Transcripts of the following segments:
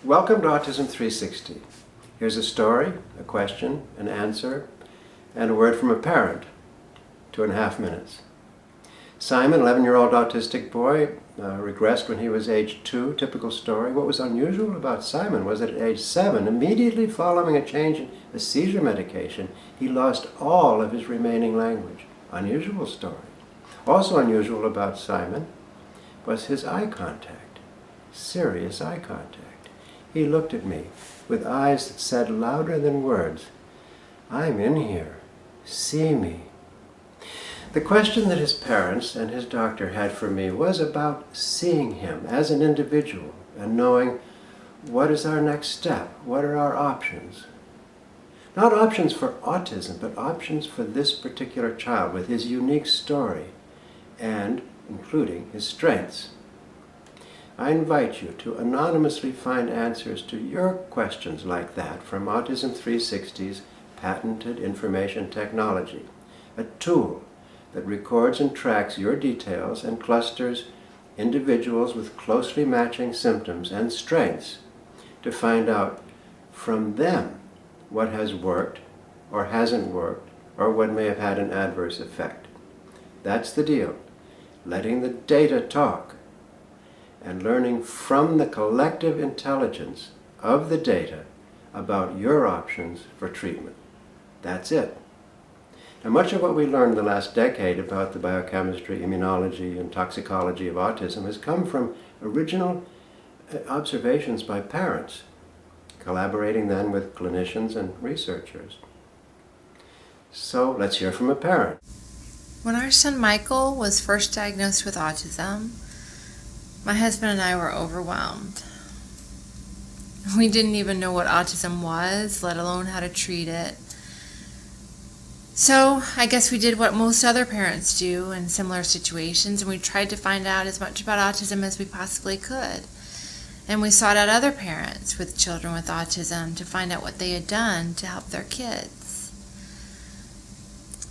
Welcome to Autism360. Here's a story, a question, an answer, and a word from a parent. 2.5 minutes. Simon, 11-year-old autistic boy, regressed when he was age 2. Typical story. What was unusual about Simon was that at age 7, immediately following a change in a seizure medication, he lost all of his remaining language. Unusual story. Also unusual about Simon was his eye contact. Serious eye contact. He looked at me with eyes that said louder than words, "I'm in here. See me." The question that his parents and his doctor had for me was about seeing him as an individual and knowing what is our next step, what are our options. Not options for autism, but options for this particular child with his unique story and including his strengths. I invite you to anonymously find answers to your questions like that from Autism360's patented information technology, a tool that records and tracks your details and clusters individuals with closely matching symptoms and strengths to find out from them what has worked or hasn't worked or what may have had an adverse effect. That's the deal. Letting the data talk and learning from the collective intelligence of the data about your options for treatment. That's it. Now, much of what we learned in the last decade about the biochemistry, immunology, and toxicology of autism has come from original observations by parents, collaborating then with clinicians and researchers. So let's hear from a parent. When our son Michael was first diagnosed with autism, my husband and I were overwhelmed. We didn't even know what autism was, let alone how to treat it. So I guess we did what most other parents do in similar situations, and we tried to find out as much about autism as we possibly could. And we sought out other parents with children with autism to find out what they had done to help their kids.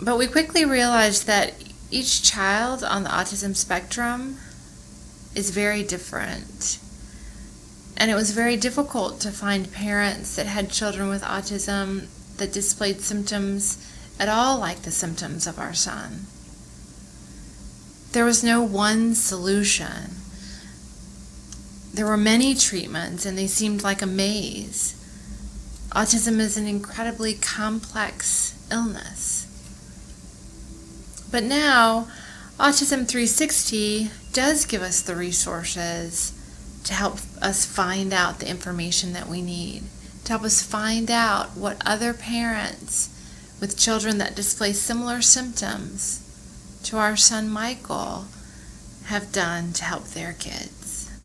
But we quickly realized that each child on the autism spectrum is very different. And it was very difficult to find parents that had children with autism that displayed symptoms at all like the symptoms of our son. There was no one solution. There were many treatments and they seemed like a maze. Autism is an incredibly complex illness. But now, Autism360 does give us the resources to help us find out the information that we need, to help us find out what other parents with children that display similar symptoms to our son Michael have done to help their kids.